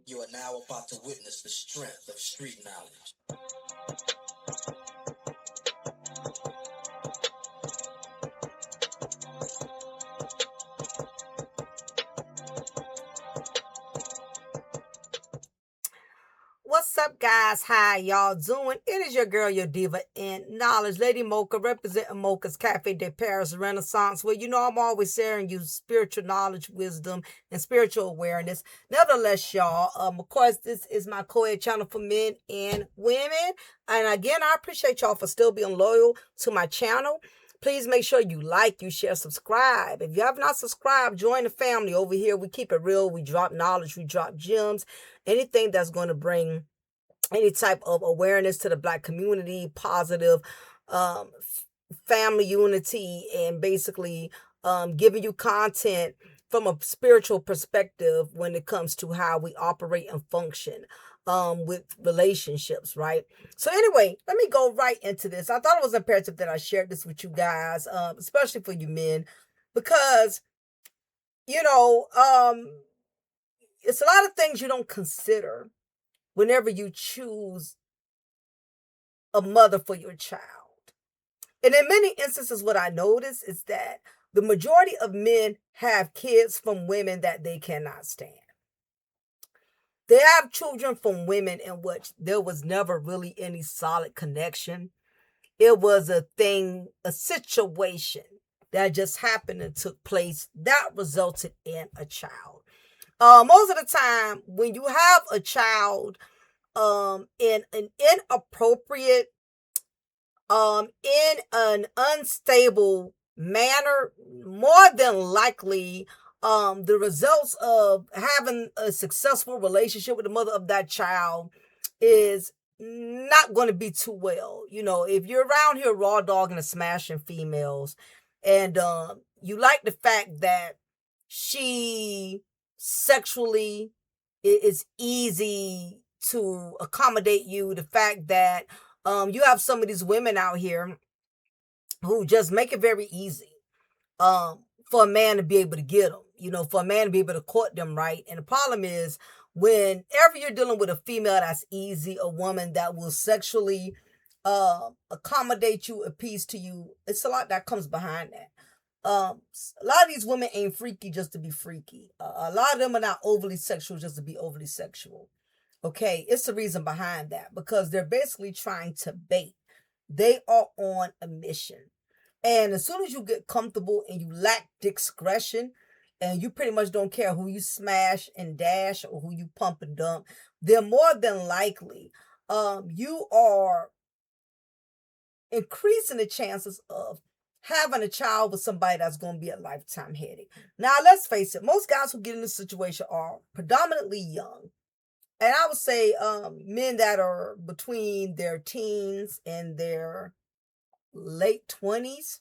You are now about to witness the strength of street knowledge. What's up, guys? How y'all doing? It is your girl, your diva in knowledge, Lady Mocha, representing Mocha's Cafe de Paris Renaissance, where I'm always sharing you spiritual knowledge, wisdom, and spiritual awareness. Nevertheless, y'all, of course, this is my co-ed channel for men and women. And again, I appreciate y'all for still being loyal to my channel. Please make sure you like, you share, subscribe. If you have not subscribed, join the family over here. We keep it real. We drop knowledge. We drop gems. Anything that's going to bring any type of awareness to the Black community, positive um, family unity, and basically giving you content from a spiritual perspective when it comes to how we operate and function with relationships, right? So anyway, let me go right into this. I thought it was imperative that I shared this with you guys, especially for you men, because you know um, it's a lot of things you don't consider whenever you choose a mother for your child. And in many instances, what I notice is that the majority of men have kids from women that they cannot stand. They have children from women in which there was never really any solid connection. It was a thing, a situation that just happened and took place that resulted in a child. Most of the time, when you have a child in an inappropriate, in an unstable manner, more than likely, the results of having a successful relationship with the mother of that child is not going to be too well. If you're around here raw dogging and smashing females, and you like the fact that she sexually is easy to accommodate you, the fact that you have some of these women out here who just make it very easy for a man to be able to get them, for a man to be able to court them, right? And the problem is, whenever you're dealing with a female that's easy, a woman that will sexually accommodate you, appease to you, it's a lot that comes behind that. A lot of these women ain't freaky just to be freaky. A lot of them are not overly sexual just to be overly sexual. Okay, it's the reason behind that, because they're basically trying to bait. They are on a mission. And as soon as you get comfortable and you lack discretion, and you pretty much don't care who you smash and dash or who you pump and dump, then more than likely, you are increasing the chances of having a child with somebody that's going to be a lifetime headache. Now, let's face it, most guys who get in this situation are predominantly young. And I would say men that are between their teens and their late 20s,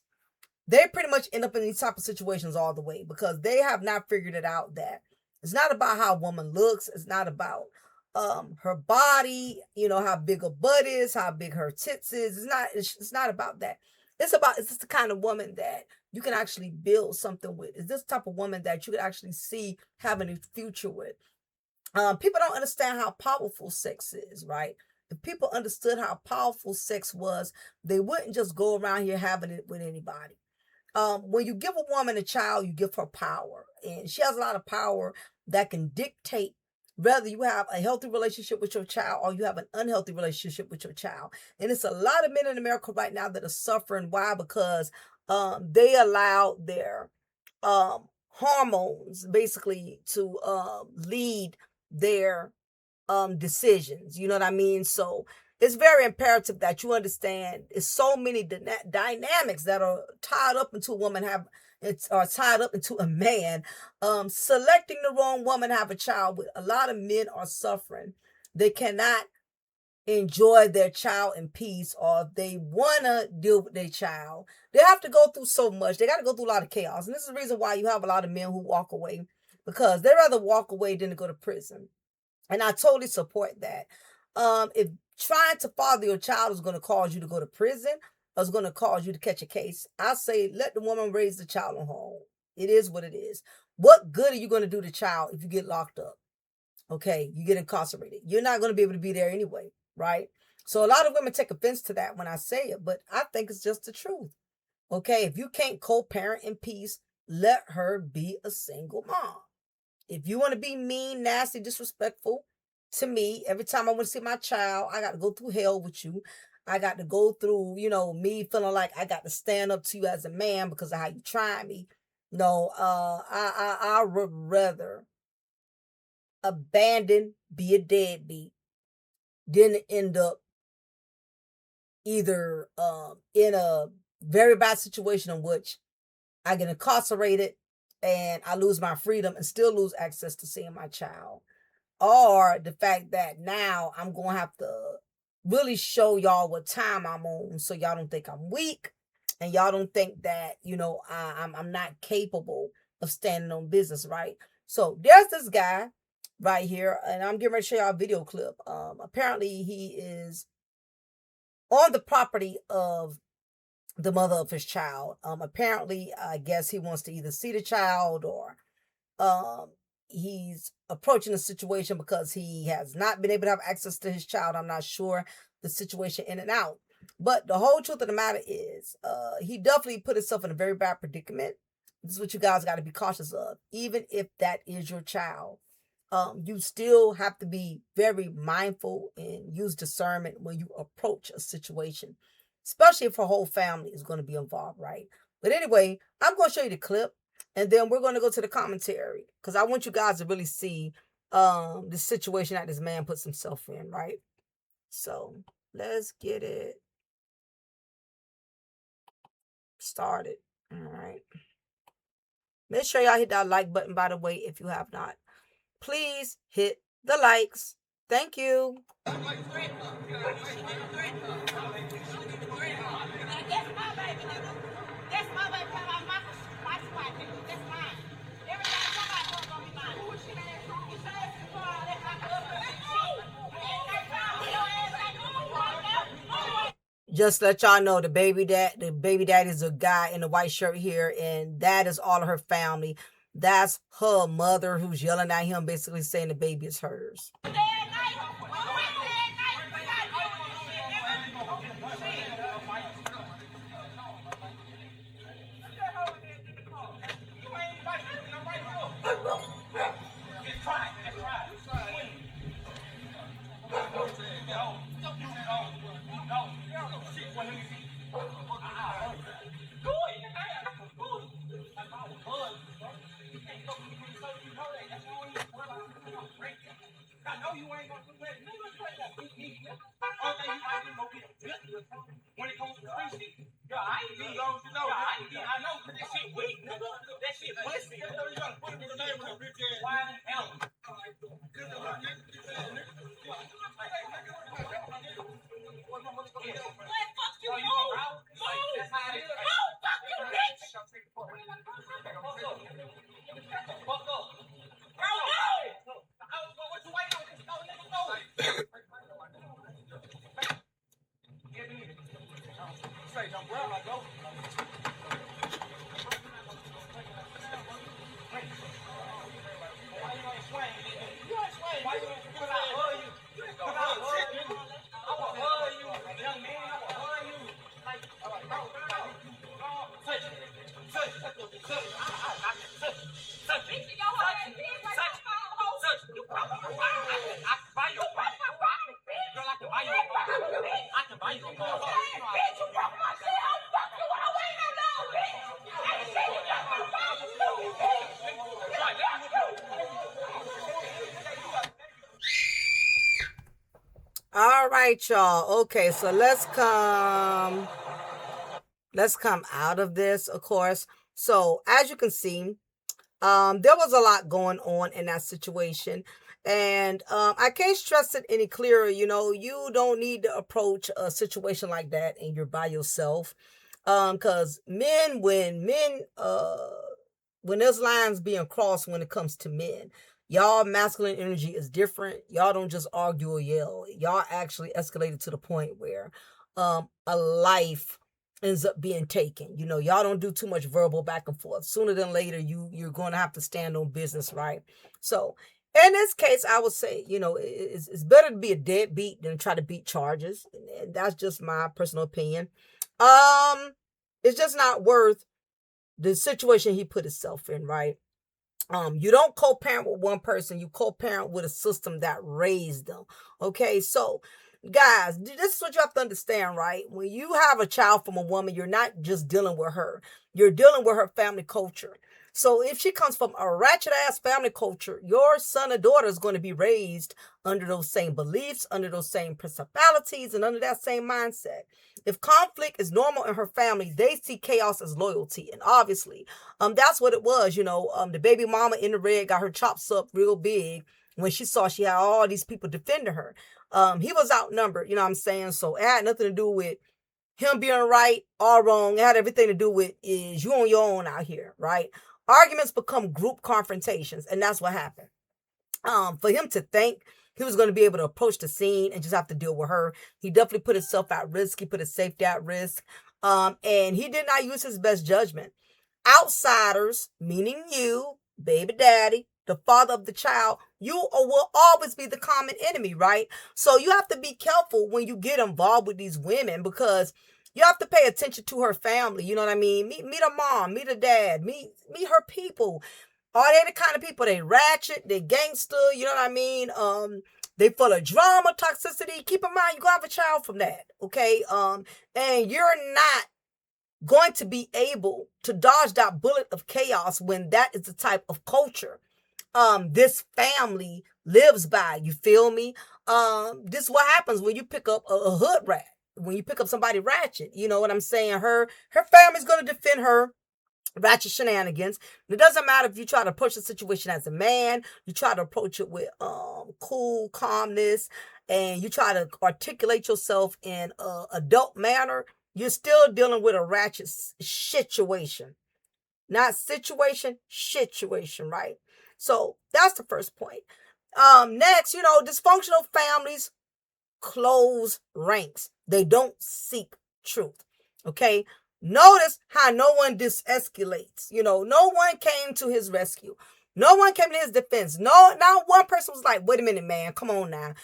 they pretty much end up in these type of situations all the way, because they have not figured it out that it's not about how a woman looks. It's not about her body, how big her butt is, how big her tits is. It's not about that. It's just the kind of woman that you can actually build something with. It's this type of woman that you could actually see having a future with. People don't understand how powerful sex is, right? If people understood how powerful sex was, they wouldn't just go around here having it with anybody. When you give a woman a child, you give her power, and she has a lot of power that can dictate whether you have a healthy relationship with your child or you have an unhealthy relationship with your child. And it's a lot of men in America right now that are suffering. Why? Because they allow their hormones basically to lead their decisions. You know what I mean? So it's very imperative that you understand it's so many dynamics that are tied up into a woman are tied up into a man. Selecting the wrong woman to have a child with. A lot of men are suffering. They cannot enjoy their child in peace, or if they want to deal with their child, they have to go through so much. They got to go through a lot of chaos. And this is the reason why you have a lot of men who walk away, because they'd rather walk away than to go to prison. And I totally support that. If trying to father your child is going to cause you to go to prison, or is going to cause you to catch a case, I say let the woman raise the child on her own. It is what it is. What good are you going to do to the child if you get locked up? Okay, you get incarcerated. You're not going to be able to be there anyway, right? So a lot of women take offense to that when I say it, but I think it's just the truth. Okay, if you can't co-parent in peace, let her be a single mom. If you want to be mean, nasty, disrespectful to me, every time I want to see my child, I got to go through hell with you. I got to go through, me feeling like I got to stand up to you as a man because of how you try me. No, I would rather abandon, be a deadbeat, than end up either in a very bad situation in which I get incarcerated and I lose my freedom and still lose access to seeing my child. Or the fact that now I'm going to have to really show y'all what time I'm on so y'all don't think I'm weak and y'all don't think that, I'm not capable of standing on business, right? So there's this guy right here, and I'm getting ready to show y'all a video clip. Apparently he is on the property of the mother of his child. Apparently, I guess he wants to either see the child or um, he's approaching the situation because he has not been able to have access to his child. I'm not sure the situation in and out. But the whole truth of the matter is, he definitely put himself in a very bad predicament. This is what you guys got to be cautious of. Even if that is your child, you still have to be very mindful and use discernment when you approach a situation, especially if her whole family is going to be involved, right? But anyway, I'm going to show you the clip and then we're going to go to the commentary because I want you guys to really see the situation that this man puts himself in, right? So let's get it started. All right. Make sure y'all hit that like button, by the way, if you have not. Please hit the likes. Thank you. Just let y'all know the baby daddy is a guy in a white shirt here, and that is all of her family. That's her mother who's yelling at him, basically saying the baby is hers. When it comes to preaching, I ain't being I know because that shit weak, nigga. That shit pussy. Why the hell? All right, y'all. Okay, so let's come out of this, of course. So as you can see, there was a lot going on in that situation. And I can't stress it any clearer. You don't need to approach a situation like that and you're by yourself. Because when there's lines being crossed when it comes to men, y'all masculine energy is different. Y'all don't just argue or yell. Y'all actually escalated to the point where a life ends up being taken. Y'all don't do too much verbal back and forth. Sooner than later, you're going to have to stand on business, right? So In this case, I would say, it's better to be a deadbeat than try to beat charges. And that's just my personal opinion. It's just not worth the situation he put himself in, right? You don't co-parent with one person, you co-parent with a system that raised them. Okay, so guys, this is what you have to understand, right? When you have a child from a woman, you're not just dealing with her, you're dealing with her family culture. So if she comes from a ratchet ass family culture, your son or daughter is going to be raised under those same beliefs, under those same principalities, and under that same mindset. If conflict is normal in her family, they see chaos as loyalty. And obviously, that's what it was. The baby mama in the red got her chops up real big when she saw she had all these people defending her. He was outnumbered, you know what I'm saying? So it had nothing to do with him being right or wrong. It had everything to do with is you on your own out here, right? Arguments become group confrontations, and that's what happened. For him to think he was going to be able to approach the scene and just have to deal with her, he definitely put himself at risk. He put his safety at risk. And he did not use his best judgment. Outsiders, meaning you, baby daddy, the father of the child, you will always be the common enemy, right? So you have to be careful when you get involved with these women, because you have to pay attention to her family. You know what I mean? Meet her mom, meet her dad, meet her people. Are they the kind of people, they ratchet, they gangster, you know what I mean? They full of drama, toxicity. Keep in mind, you're gonna have a child from that, okay? And you're not going to be able to dodge that bullet of chaos when that is the type of culture this family lives by. You feel me? This is what happens when you pick up a hood rat, when you pick up somebody ratchet. You know what I'm saying? Her family's gonna defend her ratchet shenanigans. It doesn't matter if you try to approach the situation as a man, you try to approach it with cool calmness, and you try to articulate yourself in an adult manner. You're still dealing with a ratchet situation. Not situation, right? So that's the first point. Next, dysfunctional families close ranks. They don't seek truth. Okay? Notice how no one de-escalates. No one came to his rescue. No one came to his defense. No, not one person was like, wait a minute, man, come on now.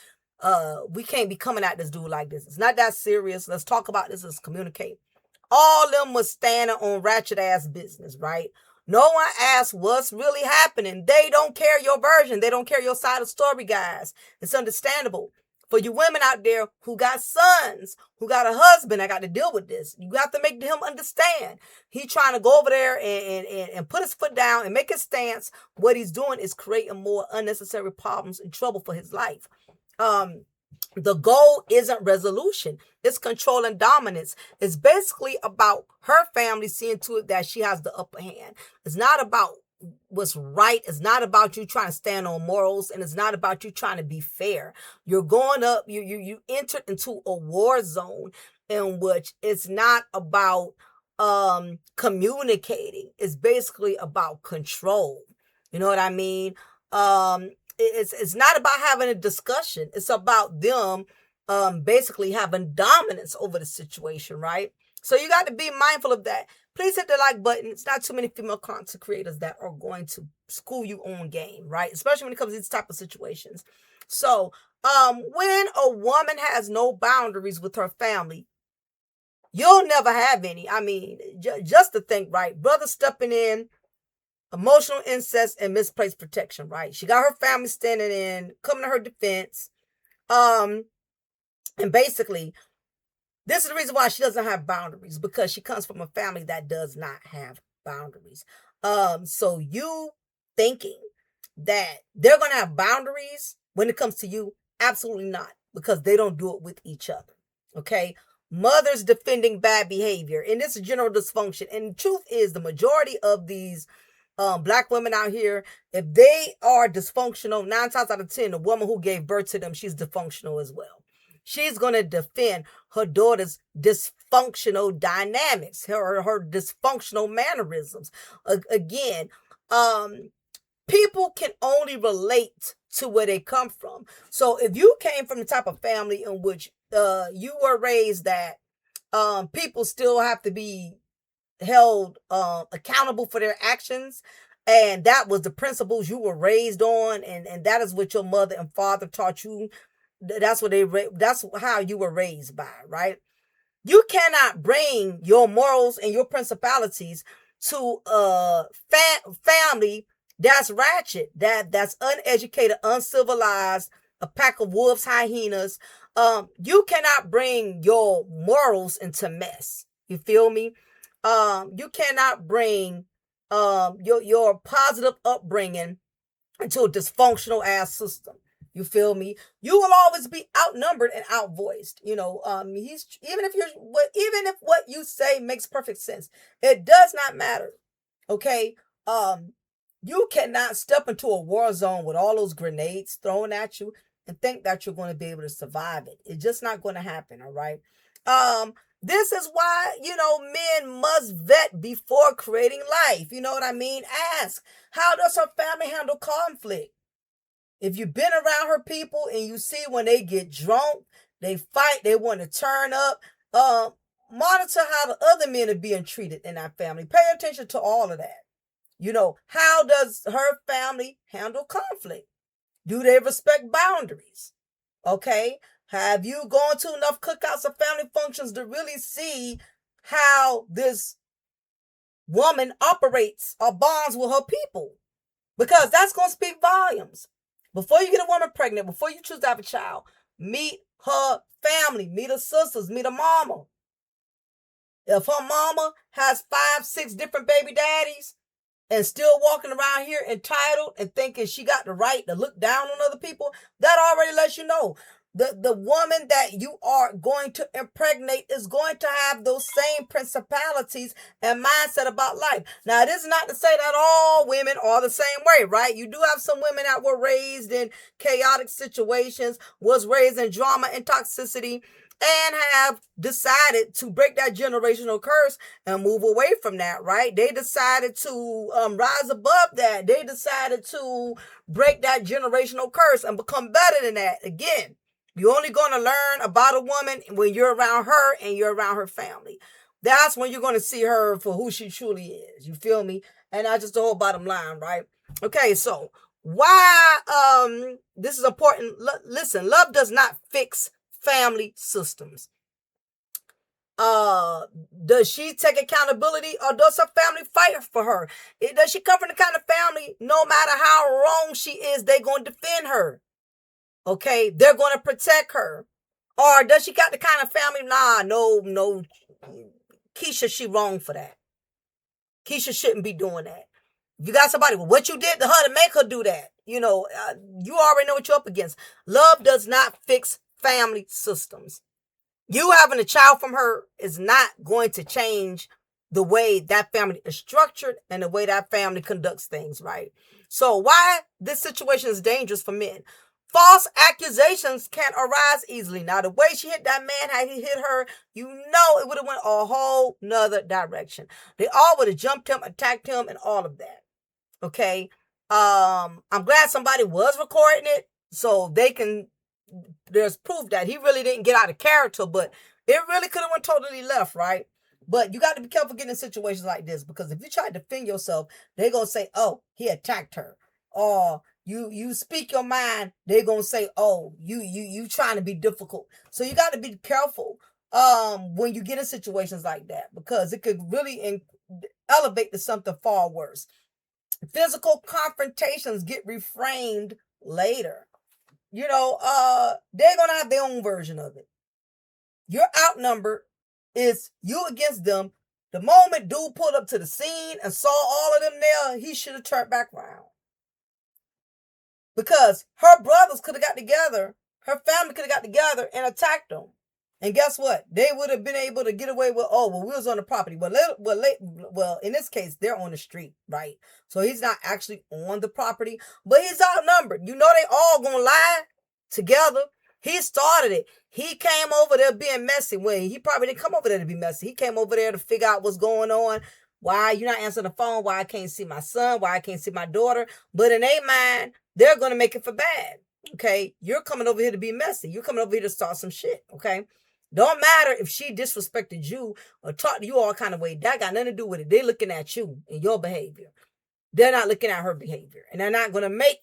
We can't be coming at this dude like this. It's not that serious. Let's talk about this. Let's communicate. All of them was standing on ratchet ass business, right? No one asked what's really happening. They don't care your version. They don't care your side of the story, guys. It's understandable. For you women out there who got sons, who got a husband, I got to deal with this. You have to make him understand. He trying to go over there and put his foot down and make his stance. What he's doing is creating more unnecessary problems and trouble for his life. The goal isn't resolution. It's control and dominance. It's basically about her family seeing to it that she has the upper hand. It's not about what's right. It's not about you trying to stand on morals, and it's not about you trying to be fair. You're going up, you entered into a war zone in which it's not about communicating. It's basically about control. You know what I mean? It's not about having a discussion. It's about them basically having dominance over the situation, right? So you got to be mindful of that. Please hit the like button. It's not too many female content creators that are going to school you on game, right? Especially when it comes to these type of situations. So when a woman has no boundaries with her family, you'll never have any. I mean, just to think, right? Brother stepping in, emotional incest, and misplaced protection, right? She got her family standing in, coming to her defense. And basically, this is the reason why she doesn't have boundaries, because she comes from a family that does not have boundaries. So you thinking that they're going to have boundaries when it comes to you, absolutely not, because they don't do it with each other. Okay? Mothers defending bad behavior, and this is general dysfunction. And the truth is, the majority of these Black women out here, if they are dysfunctional, 9 times out of 10, the woman who gave birth to them, she's dysfunctional as well. She's going to defend her daughter's dysfunctional dynamics, her dysfunctional mannerisms. Again, people can only relate to where they come from. So if you came from the type of family in which you were raised that people still have to be held accountable for their actions, and that was the principles you were raised on, and that is what your mother and father taught you. That's what that's how you were raised by, right? You cannot bring your morals and your principalities to a family that's ratchet, that's uneducated, uncivilized, a pack of wolves, hyenas. You cannot bring your morals into mess. You feel me? You cannot bring your positive upbringing into a dysfunctional ass system. You feel me? You will always be outnumbered and outvoiced. He's even if what you say makes perfect sense, it does not matter. Okay. You cannot step into a war zone with all those grenades thrown at you and think that you're going to be able to survive it. It's just not going to happen. All right. This is why, men must vet before creating life. You know what I mean? Ask, how does her family handle conflict? If you've been around her people and you see when they get drunk, they fight, they want to turn up, monitor how the other men are being treated in that family. Pay attention to all of that. How does her family handle conflict? Do they respect boundaries? Okay. Have you gone to enough cookouts or family functions to really see how this woman operates or bonds with her people? Because that's going to speak volumes. Before you get a woman pregnant, before you choose to have a child, meet her family, meet her sisters, meet her mama. If her mama has 5, 6 different baby daddies and still walking around here entitled and thinking she got the right to look down on other people, that already lets you know the woman that you are going to impregnate is going to have those same principalities and mindset about life. Now, this is not to say that all women are the same way, right? You do have some women that were raised in chaotic situations, was raised in drama and toxicity, and have decided to break that generational curse and move away from that, right? They decided to rise above that. They decided to break that generational curse and become better than that. Again, you're only going to learn about a woman when you're around her and you're around her family. That's when you're going to see her for who she truly is. You feel me? And that's just the whole bottom line, right? Okay, so why this is important. Listen, love does not fix family systems. Does she take accountability, or does her family fight for her? Does she come from the kind of family, no matter how wrong she is, they're going to defend her? Okay, they're going to protect her. Or does she got the kind of family, no, Keisha, she wrong for that. Keisha shouldn't be doing that. If you got somebody, well, what you did to her to make her do that, you already know what you're up against. Love does not fix family systems. You having a child from her is not going to change the way that family is structured and the way that family conducts things, right? So why this situation is dangerous for men? False accusations can arise easily. Now, the way she hit that man, how he hit her, it would have went a whole nother direction. They all would have jumped him, attacked him, and all of that. Okay? I'm glad somebody was recording it so there's proof that he really didn't get out of character, but it really could have went totally left, right? But you got to be careful getting in situations like this, because if you try to defend yourself, they're going to say, oh, he attacked her. Or you speak your mind, they're going to say, oh, you trying to be difficult. So you got to be careful when you get in situations like that, because it could really elevate to something far worse. Physical confrontations get reframed later. They're going to have their own version of it. You're outnumbered. It's you against them. The moment dude pulled up to the scene and saw all of them there, he should have turned back around. Because her brothers could have got together, her family could have got together and attacked them. And guess what? They would have been able to get away with, we was on the property. Well, in this case, they're on the street, right? So he's not actually on the property, but he's outnumbered. They all gonna lie together. He started it. He came over there being messy. Well, he probably didn't come over there to be messy. He came over there to figure out what's going on. Why you're not answering the phone? Why I can't see my son? Why I can't see my daughter? But in their mind, they're going to make it for bad. Okay? You're coming over here to be messy. You're coming over here to start some shit. Okay? Don't matter if she disrespected you or talked to you all kind of way. That got nothing to do with it. They're looking at you and your behavior. they're not looking at her behavior, and they're not going to make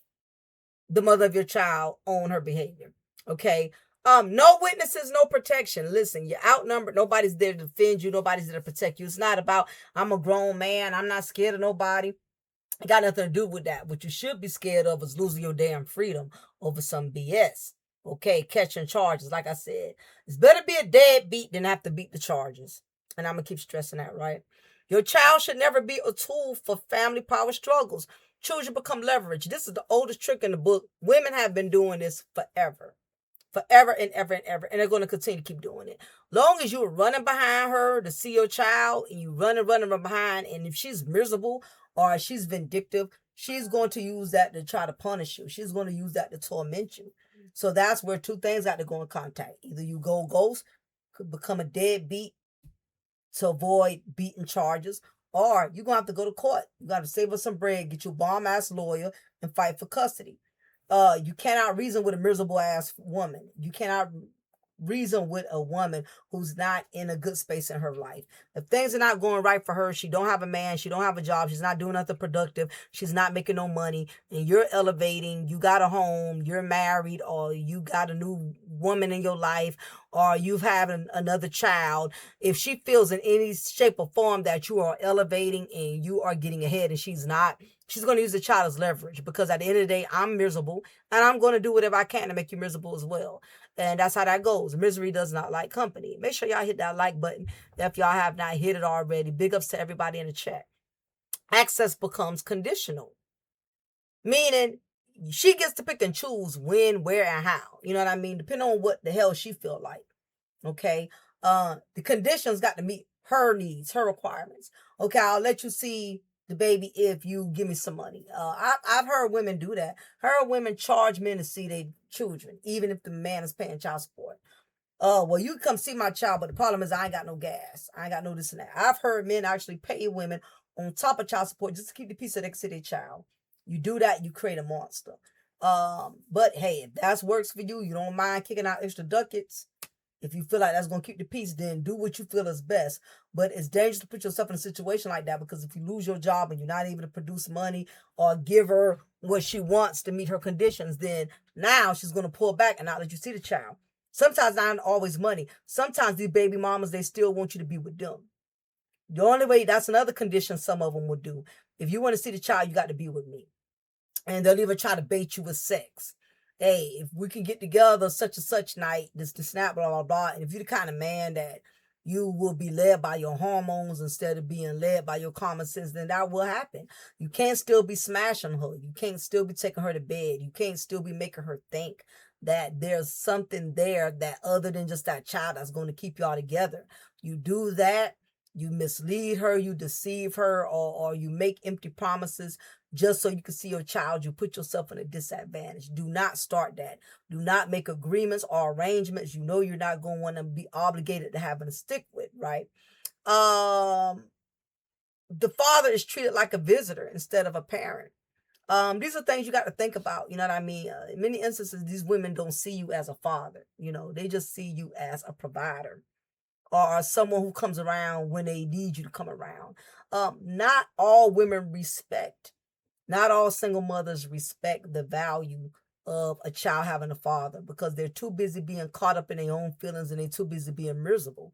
the mother of your child own her behavior. Okay. No witnesses, no protection. Listen, you're outnumbered. Nobody's there to defend you. Nobody's there to protect you. It's not about, I'm a grown man, I'm not scared of nobody. It got nothing to do with that. What you should be scared of is losing your damn freedom over some BS. Okay, catching charges. Like I said, it's better be a deadbeat than have to beat the charges. And I'm gonna keep stressing that, right? Your child should never be a tool for family power struggles. Children become leverage. This is the oldest trick in the book. Women have been doing this forever. Forever and ever and ever. And they're going to continue to keep doing it. Long as you're running behind her to see your child, and you running behind, and if she's miserable or she's vindictive, she's going to use that to try to punish you. She's going to use that to torment you. So that's where two things got to go in contact. Either you go ghost, could become a deadbeat to avoid beating charges, or you're going to have to go to court. You got to save us some bread, get you a bomb-ass lawyer, and fight for custody. You cannot reason with a miserable-ass woman. You cannot reason with a woman who's not in a good space in her life. If things are not going right for her, she don't have a man, she don't have a job, she's not doing nothing productive, she's not making no money, and you're elevating, you got a home, you're married, or you got a new woman in your life, or you've had another child. If she feels in any shape or form that you are elevating and you are getting ahead and she's not, she's going to use the child as leverage, because at the end of the day, I'm miserable and I'm going to do whatever I can to make you miserable as well. And that's how that goes. Misery does not like company. Make sure y'all hit that like button if y'all have not hit it already. Big ups to everybody in the chat. Access becomes conditional, meaning she gets to pick and choose when, where, and how. You know what I mean? Depending on what the hell she feel like. Okay? The conditions got to meet her needs, her requirements. Okay, I'll let you see the baby if you give me some money. I've heard women do that. Heard women charge men to see their children, even if the man is paying child support. Well, you can come see my child, but the problem is I ain't got no gas. I ain't got no this and that. I've heard men actually pay women on top of child support just to keep the peace so they can see their child. You do that, you create a monster. But hey, if that works for you, you don't mind kicking out extra ducats. If you feel like that's going to keep the peace, then do what you feel is best. But it's dangerous to put yourself in a situation like that, because if you lose your job and you're not able to produce money or give her what she wants to meet her conditions, then now she's going to pull back and not let you see the child. Sometimes not always money. Sometimes these baby mamas, they still want you to be with them. The only way, that's another condition some of them will do. If you want to see the child, you got to be with me. And they'll even try to bait you with sex. Hey, if we can get together such and such night, this to snap, blah, blah, blah. And if you're the kind of man that you will be led by your hormones instead of being led by your common sense, then that will happen. You can't still be smashing her. You can't still be taking her to bed. You can't still be making her think that there's something there that other than just that child that's going to keep y'all together. You do that, you mislead her, you deceive her, or you make empty promises just so you can see your child. You put yourself in a disadvantage. Do not start that. Do not make agreements or arrangements you know you're not going to want to be obligated to having to stick with, right? The father is treated like a visitor instead of a parent. These are things you got to think about. You know what I mean? In many instances, these women don't see you as a father. You know, they just see you as a provider or someone who comes around when they need you to come around. Not all women respect, not all single mothers respect the value of a child having a father, because they're too busy being caught up in their own feelings and they're too busy being miserable.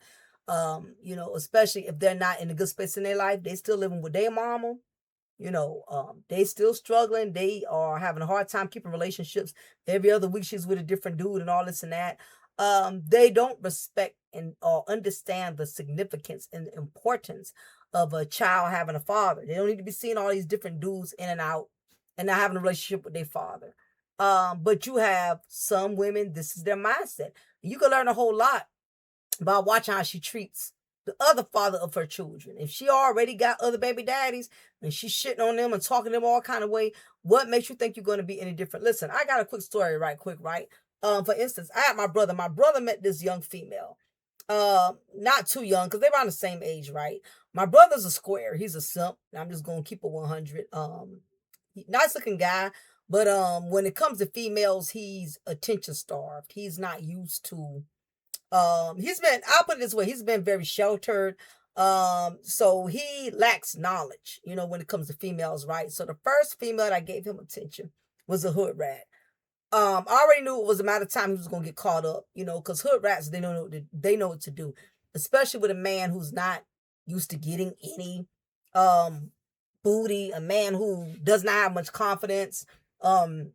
You know, especially if they're not in a good space in their life, they still living with their mama. You know, they still struggling. They are having a hard time keeping relationships. Every other week she's with a different dude and all this and that. They don't respect and or understand the significance and the importance of a child having a father. They don't need to be seeing all these different dudes in and out and not having a relationship with their father. But you have some women, this is their mindset. You can learn a whole lot by watching how she treats the other father of her children. If she already got other baby daddies and she's shitting on them and talking to them all kind of way, what makes you think you're going to be any different? Listen, I got a quick story right quick, right? For instance, I had my brother met this young female. Not too young, because they're around the same age, right? My brother's a square. He's a simp. I'm just going to keep it 100. Nice looking guy. But when it comes to females, he's attention starved. He's not used to, I'll put it this way, he's been very sheltered. So he lacks knowledge, when it comes to females, right? So the first female that gave him attention was a hood rat. I already knew it was a matter of time he was gonna get caught up, because hood rats, they know what to do, especially with a man who's not used to getting any um booty, a man who does not have much confidence, um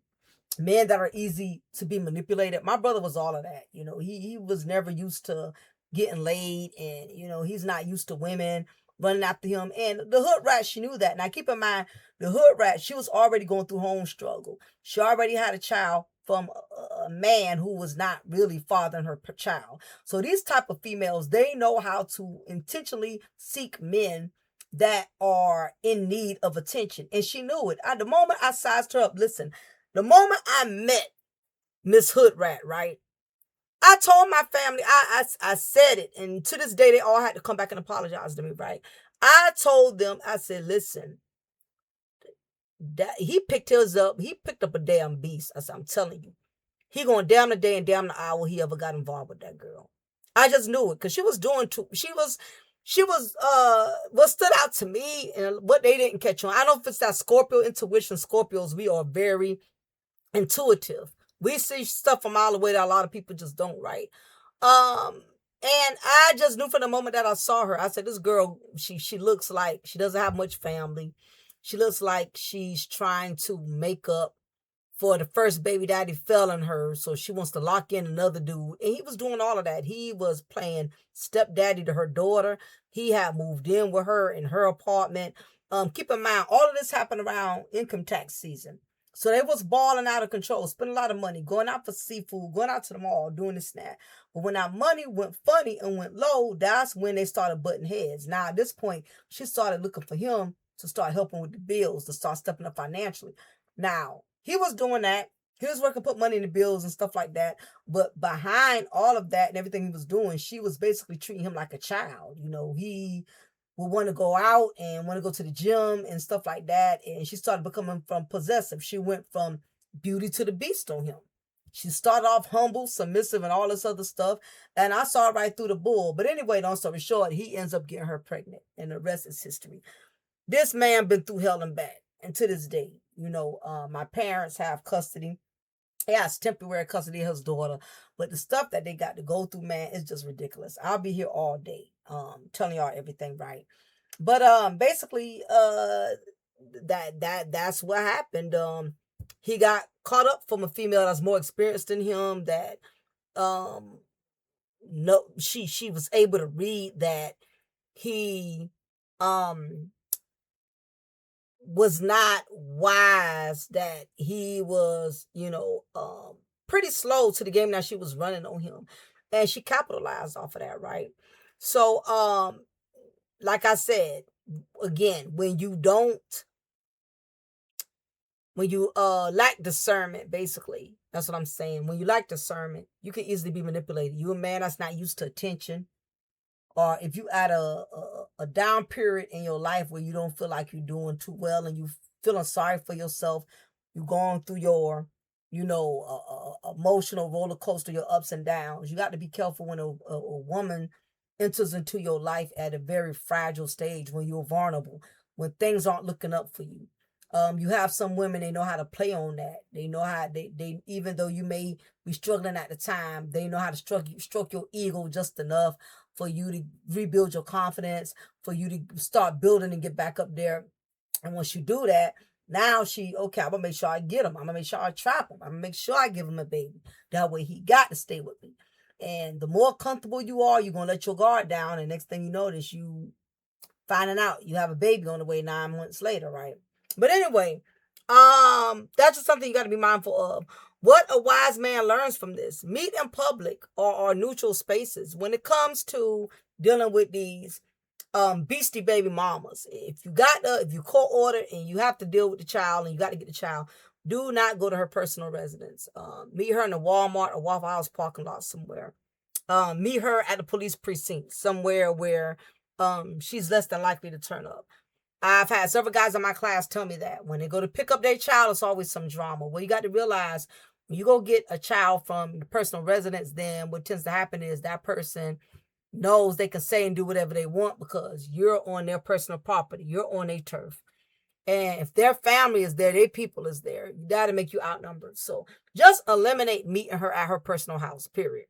men that are easy to be manipulated. My brother was all of that. He was never used to getting laid, and he's not used to women running after him. And the hood rat, she knew that. Now keep in mind, the hood rat, she was already going through home struggle. She already had a child from a man who was not really fathering her child. So these type of females, they know how to intentionally seek men that are in need of attention. And she knew it. At the moment I sized her up, listen, the moment I met Miss Hoodrat, right? I told my family, I said it, and to this day, they all had to come back and apologize to me, right? I told them, I said, listen, he picked up a damn beast. I said, I'm telling you, he going damn the day and damn the hour he ever got involved with that girl. I just knew it, because she was doing too, she was what stood out to me and what they didn't catch on. I don't know if it's that Scorpio intuition. Scorpios, we are very intuitive. We see stuff from all the way that a lot of people just don't, right? And I just knew from the moment that I saw her, I said, this girl, she looks like she doesn't have much family. She looks like she's trying to make up for the first baby daddy fell on her, so she wants to lock in another dude. And he was doing all of that. He was playing stepdaddy to her daughter. He had moved in with her in her apartment. Keep in mind, all of this happened around income tax season. So they was balling out of control, spending a lot of money, going out for seafood, going out to the mall, doing this and that. But when that money went funny and went low, that's when they started butting heads. Now, at this point, she started looking for him to start helping with the bills, to start stepping up financially. Now, he was doing that. He was working, put money in the bills and stuff like that. But behind all of that and everything he was doing, she was basically treating him like a child. He would want to go out and want to go to the gym and stuff like that. And she started becoming from possessive. She went from beauty to the beast on him. She started off humble, submissive, and all this other stuff. And I saw right through the bull. But anyway, long story short, he ends up getting her pregnant. And the rest is history. This man been through hell and back. And to this day, my parents have custody. He has temporary custody of his daughter. But the stuff that they got to go through, man, is just ridiculous. I'll be here all day telling y'all everything, right? But basically that's what happened. He got caught up from a female that's more experienced than him, that no she was able to read that he was not wise, that he was, pretty slow to the game that she was running on him. And she capitalized off of that, right? So, like I said, again, when you lack discernment, basically, that's what I'm saying. When you lack discernment, you can easily be manipulated. You a man that's not used to attention, or if you at a down period in your life where you don't feel like you're doing too well and you feeling sorry for yourself, you're going through your, emotional roller coaster, your ups and downs. You got to be careful when a woman enters into your life at a very fragile stage, when you're vulnerable, when things aren't looking up for you. You have some women, they know how to play on that. They know how they even though you may be struggling at the time, they know how to stroke your ego just enough for you to rebuild your confidence, for you to start building and get back up there. And once you do that, now I'm gonna make sure I get him. I'm gonna make sure I trap him. I'm gonna make sure I give him a baby. That way he got to stay with me. And the more comfortable you are, you're gonna let your guard down. And next thing you notice, you finding out you have a baby on the way 9 months later, right? But anyway, that's just something you got to be mindful of. What a wise man learns from this: meet in public or neutral spaces when it comes to dealing with these beastie baby mamas. If you court order and you have to deal with the child and you got to get the child, do not go to her personal residence. Meet her in the Walmart or Waffle House parking lot somewhere. Meet her at the police precinct somewhere where she's less than likely to turn up. I've had several guys in my class tell me that when they go to pick up their child, it's always some drama. Well, you got to realize, when you go get a child from the personal residence, then what tends to happen is that person, knows they can say and do whatever they want because you're on their personal property. You're on their turf. And if their family is there, their people is there, that'll make you outnumbered. So just eliminate meeting her at her personal house, period.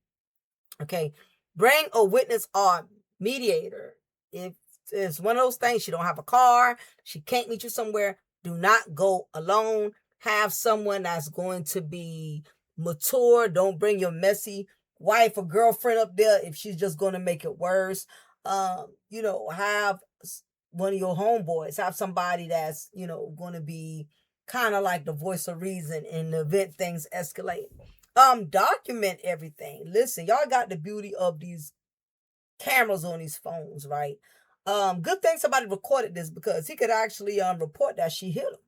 Okay. Bring a witness or mediator. If it's one of those things, she don't have a car, she can't meet you somewhere, do not go alone. Have someone that's going to be mature. Don't bring your messy wife or girlfriend up there if she's just going to make it worse. Have one of your homeboys, have somebody that's, going to be kind of like the voice of reason in the event things escalate. Document everything. Listen, y'all got the beauty of these cameras on these phones, right? Good thing somebody recorded this because he could actually report that she hit him.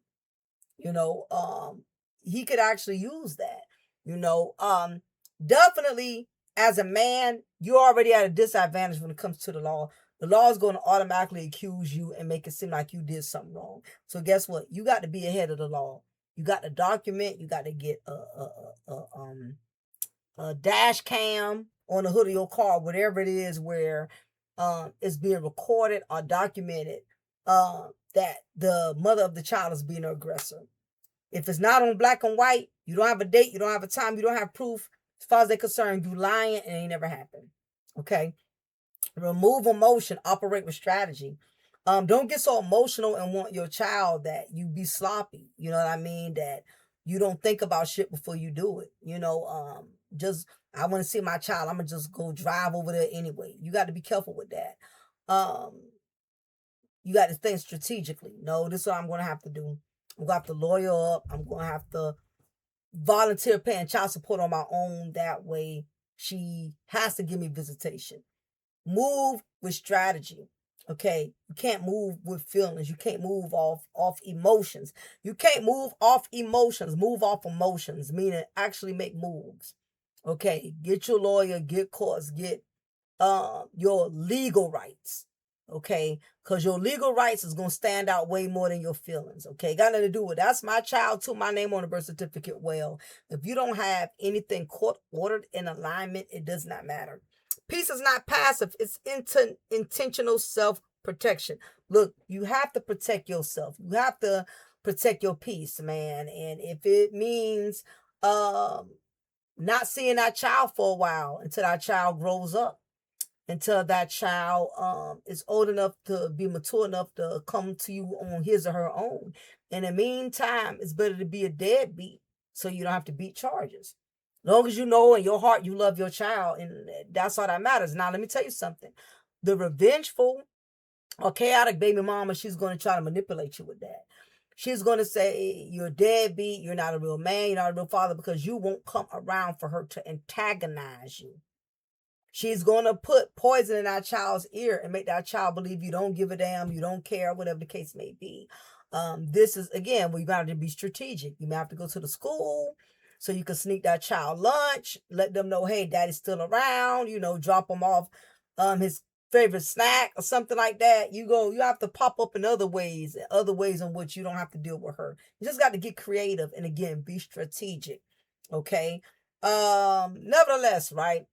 He could actually use that. Definitely as a man, you're already at a disadvantage when it comes to the law. The law is going to automatically accuse you and make it seem like you did something wrong. So guess what? You got to be ahead of the law. You got to document. You got to get a dash cam on the hood of your car, whatever it is, where it's being recorded or documented that the mother of the child is being an aggressor. If it's not on black and white, you don't have a date, you don't have a time, you don't have proof. As far as they're concerned, you lying and it ain't never happened. Okay. Remove emotion, operate with strategy. Don't get so emotional and want your child that you be sloppy. You know what I mean? That you don't think about shit before you do it. I want to see my child. I'm gonna just go drive over there anyway. You got to be careful with that. You got to think strategically. No, this is what I'm gonna have to do. I'm gonna have to lawyer up. I'm gonna have to volunteer paying child support on my own. That way, she has to give me visitation. Move with strategy. Okay, you can't move with feelings. You can't move off emotions. You can't move off emotions. Move off emotions, meaning actually make moves. Okay, get your lawyer, get courts, get your legal rights. Okay, because your legal rights is gonna stand out way more than your feelings. Okay, got nothing to do with that's my child too. My name on the birth certificate. Well, if you don't have anything court ordered in alignment, it does not matter. Peace is not passive. It's intentional self-protection. Look, you have to protect yourself. You have to protect your peace, man. And if it means not seeing that child for a while until that child grows up, until that child is old enough to be mature enough to come to you on his or her own. In the meantime, it's better to be a deadbeat so you don't have to beat charges. As long as you know in your heart you love your child, and that's all that matters. Now, let me tell you something. The revengeful or chaotic baby mama, she's going to try to manipulate you with that. She's going to say you're a deadbeat, you're not a real man, you're not a real father, because you won't come around for her to antagonize you. She's going to put poison in that child's ear and make that child believe you don't give a damn, you don't care, whatever the case may be. This is, again, where you got to be strategic. You may have to go to the school so you can sneak that child lunch, let them know, hey, daddy's still around, drop them off his favorite snack or something like that. You have to pop up in other ways in which you don't have to deal with her. You just got to get creative and, again, be strategic. Okay. Nevertheless, right?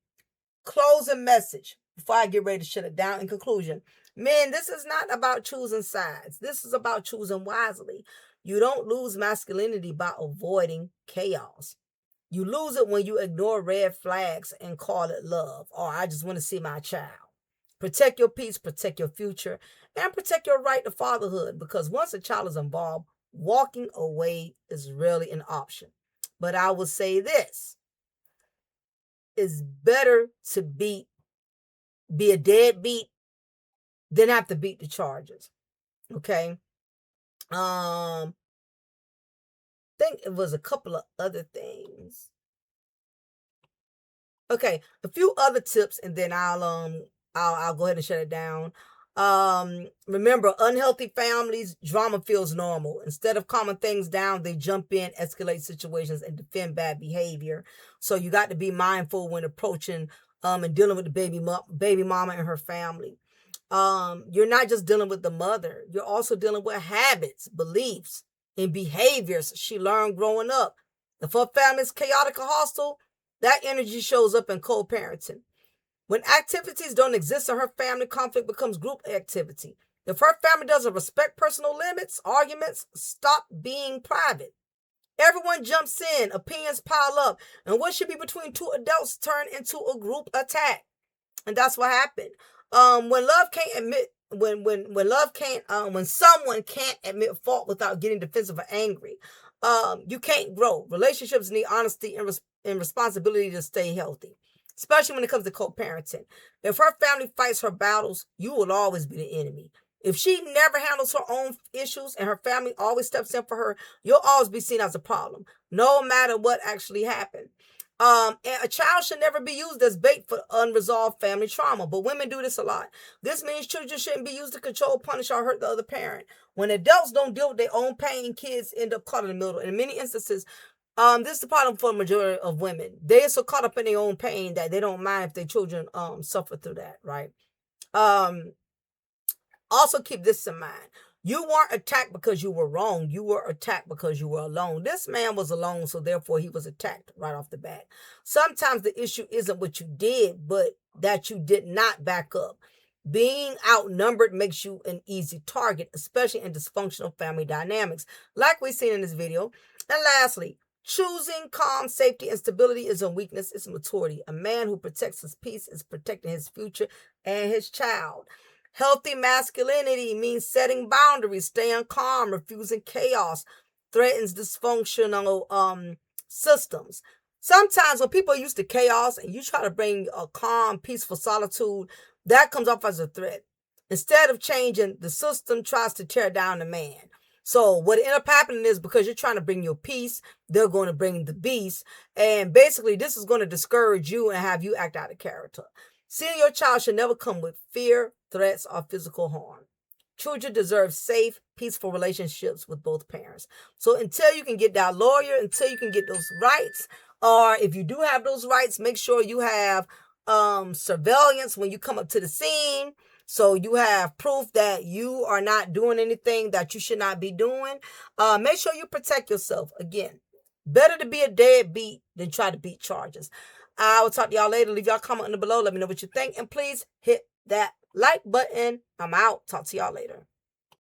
Closing message before I get ready to shut it down. In conclusion, men, this is not about choosing sides. This is about choosing wisely. You don't lose masculinity by avoiding chaos. You lose it when you ignore red flags and call it love, or I just want to see my child. Protect your peace, protect your future, and protect your right to fatherhood, because once a child is involved, walking away is rarely an option. But I will say this. It's better to be a deadbeat than have to beat the charges. Okay. I think it was a couple of other things. Okay, a few other tips, and then I'll go ahead and shut it down. Remember, unhealthy families, drama feels normal. Instead of calming things down, they jump in, escalate situations, and defend bad behavior. So you got to be mindful when approaching and dealing with the baby mama and her family. You're not just dealing with the mother, you're also dealing with habits, beliefs, and behaviors she learned growing up. If her family is chaotic or hostile, that energy shows up in co-parenting. When activities don't exist in her family, conflict becomes group activity. If her family doesn't respect personal limits, arguments stop being private. Everyone jumps in, opinions pile up, and what should be between two adults turn into a group attack. And that's what happened. When love can't admit when someone can't admit fault without getting defensive or angry, you can't grow. Relationships need honesty and responsibility to stay healthy, especially when it comes to co-parenting. If her family fights her battles, you will always be the enemy. If she never handles her own issues and her family always steps in for her, you'll always be seen as a problem, no matter what actually happened. And a child should never be used as bait for unresolved family trauma, but women do this a lot. This means children shouldn't be used to control, punish, or hurt the other parent. When adults don't deal with their own pain, kids end up caught in the middle. In many instances, this is the problem for the majority of women. They're so caught up in their own pain that they don't mind if their children suffer through that, right? Also keep this in mind. You weren't attacked because you were wrong. You were attacked because you were alone. This man was alone, so therefore he was attacked right off the bat. Sometimes the issue isn't what you did, but that you did not back up. Being outnumbered makes you an easy target, especially in dysfunctional family dynamics, like we've seen in this video. And lastly, choosing calm, safety, and stability is a weakness, it's maturity. A man who protects his peace is protecting his future and his child. Healthy masculinity means setting boundaries, staying calm, refusing chaos, threatens dysfunctional systems. Sometimes when people are used to chaos and you try to bring a calm, peaceful solitude, that comes off as a threat. Instead of changing, the system tries to tear down the man. So what ends up happening is because you're trying to bring your peace, they're going to bring the beast. And basically, this is going to discourage you and have you act out of character. Seeing your child should never come with fear, threats, or physical harm. Children deserve safe, peaceful relationships with both parents. So until you can get that lawyer, until you can get those rights, or if you do have those rights, make sure you have surveillance when you come up to the scene. So you have proof that you are not doing anything that you should not be doing. Make sure you protect yourself. Again, better to be a deadbeat than try to beat charges. I will talk to y'all later. Leave y'all comment below. Let me know what you think. And please hit that like button. I'm out. Talk to y'all later.